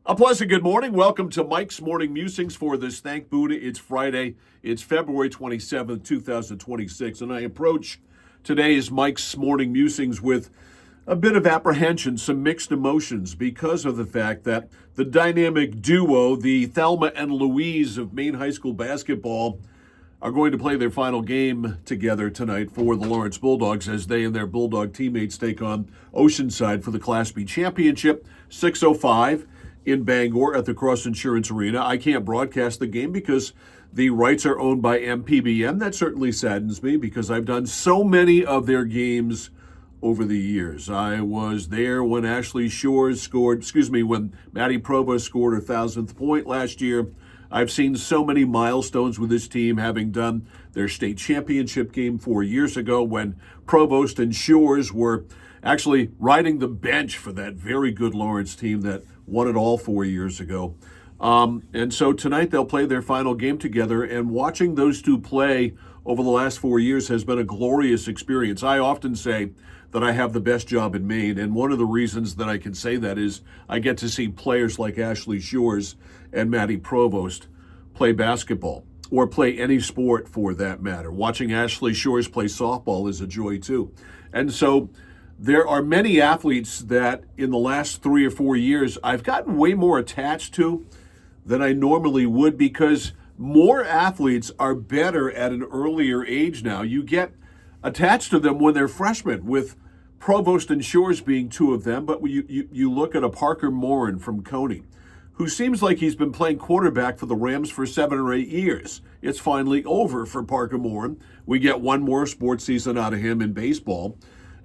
A pleasant good morning. Welcome to Mike's Morning Musings for this Thank Buddha. It's Friday. It's February 27th, 2026. And I approach today's Mike's Morning Musings with a bit of apprehension, some mixed emotions because of the fact that the dynamic duo, the Thelma and Louise of Maine High School basketball, are going to play their final game together tonight for the Lawrence Bulldogs as they and their Bulldog teammates take on Oceanside for the Class B championship, 6:05 in Bangor at the Cross Insurance Arena. I can't broadcast the game because the rights are owned by MPBM. That certainly saddens me because I've done so many of their games over the years. I was there when when Maddie Provost scored her 1,000th point last year. I've seen so many milestones with this team, having done their state championship game 4 years ago when Provost and Shores were actually riding the bench for that very good Lawrence team that won it all 4 years ago. And so tonight they'll play their final game together, and watching those two play over the last 4 years has been a glorious experience. I often say that I have the best job in Maine, and one of the reasons that I can say that is I get to see players like Ashley Shores and Maddie Provost play basketball, or play any sport for that matter. Watching Ashley Shores play softball is a joy too. And so there are many athletes that in the last 3 or 4 years I've gotten way more attached to than I normally would, because more athletes are better at an earlier age now. You get attached to them when they're freshmen, with Provost and Shores being two of them, but you look at a Parker Morin from Coney, who seems like he's been playing quarterback for the Rams for 7 or 8 years. It's finally over for Parker Morin. We get one more sports season out of him in baseball,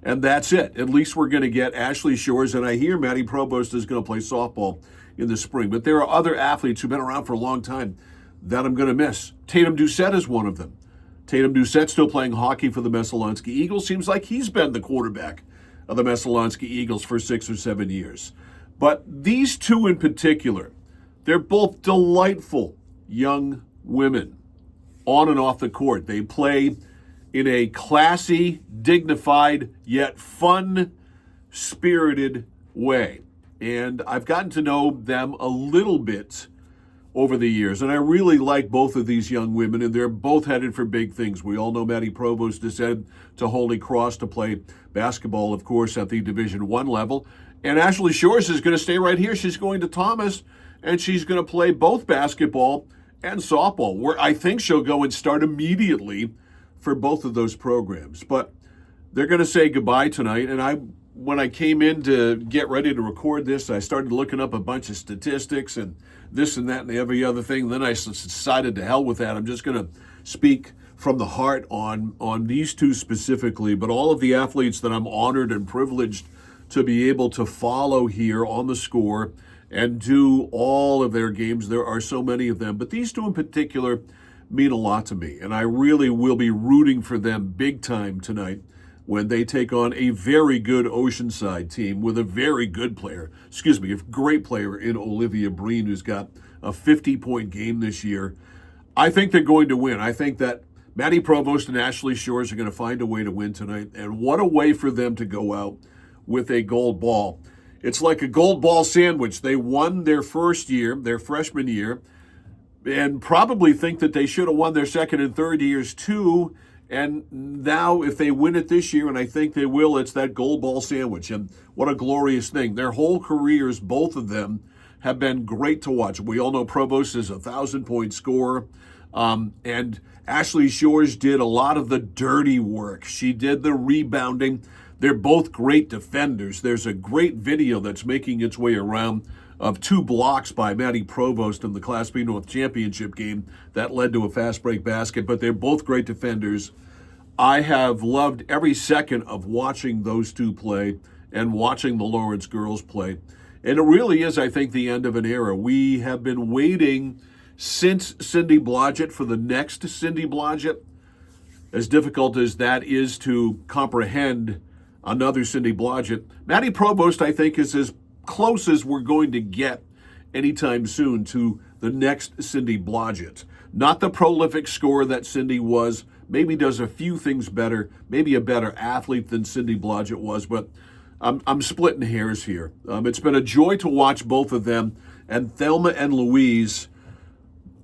and that's it. At least we're going to get Ashley Shores, and I hear Maddie Provost is going to play softball in the spring. But there are other athletes who've been around for a long time that I'm going to miss. Tatum Doucette is one of them. Tatum Doucette still playing hockey for the Messalonskee Eagles. Seems like he's been the quarterback of the Messalonskee Eagles for 6 or 7 years. But these two in particular, they're both delightful young women on and off the court. They play in a classy, dignified, yet fun-spirited way. And I've gotten to know them a little bit over the years, and I really like both of these young women, and they're both headed for big things. We all know Maddie Provost is headed to Holy Cross to play basketball, of course, at the Division I level. And Ashley Shores is going to stay right here. She's going to Thomas, and she's going to play both basketball and softball, where I think she'll go and start immediately for both of those programs. But they're going to say goodbye tonight, and when I came in to get ready to record this, I started looking up a bunch of statistics and this and that and every other thing. Then I decided to hell with that. I'm just going to speak from the heart on these two specifically, but all of the athletes that I'm honored and privileged to be able to follow here on the Score and do all of their games. There are so many of them, but these two in particular mean a lot to me, and I really will be rooting for them big time tonight when they take on a very good Oceanside team with a very good player, a great player in Olivia Breen, who's got a 50-point game this year. I think they're going to win. I think that Maddie Provost and Ashley Shores are going to find a way to win tonight, and what a way for them to go out with a gold ball. It's like a gold ball sandwich. They won their first year, their freshman year, and probably think that they should have won their second and third years too. And now if they win it this year, and I think they will, it's that gold ball sandwich. And what a glorious thing. Their whole careers, both of them, have been great to watch. We all know Provost is a 1,000-point scorer. And Ashley Shores did a lot of the dirty work. She did the rebounding. They're both great defenders. There's a great video that's making its way around of 2 blocks by Maddie Provost in the Class B North Championship game that led to a fast break basket, but they're both great defenders. I have loved every second of watching those two play and watching the Lawrence girls play. And it really is, I think, the end of an era. We have been waiting since Cindy Blodgett for the next Cindy Blodgett. As difficult as that is to comprehend another Cindy Blodgett, Maddie Provost, I think, is as close as we're going to get anytime soon to the next Cindy Blodgett. Not the prolific scorer that Cindy was, maybe does a few things better, maybe a better athlete than Cindy Blodgett was, but I'm splitting hairs here. It's been a joy to watch both of them and Thelma and Louise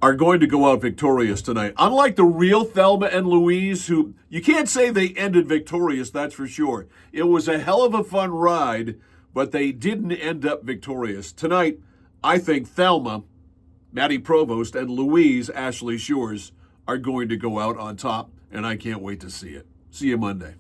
are going to go out victorious tonight. Unlike the real Thelma and Louise, who you can't say they ended victorious, that's for sure. It was a hell of a fun ride, but they didn't end up victorious. Tonight, I think Thelma, Maddie Provost, and Louise, Ashley Shores, are going to go out on top, and I can't wait to see it. See you Monday.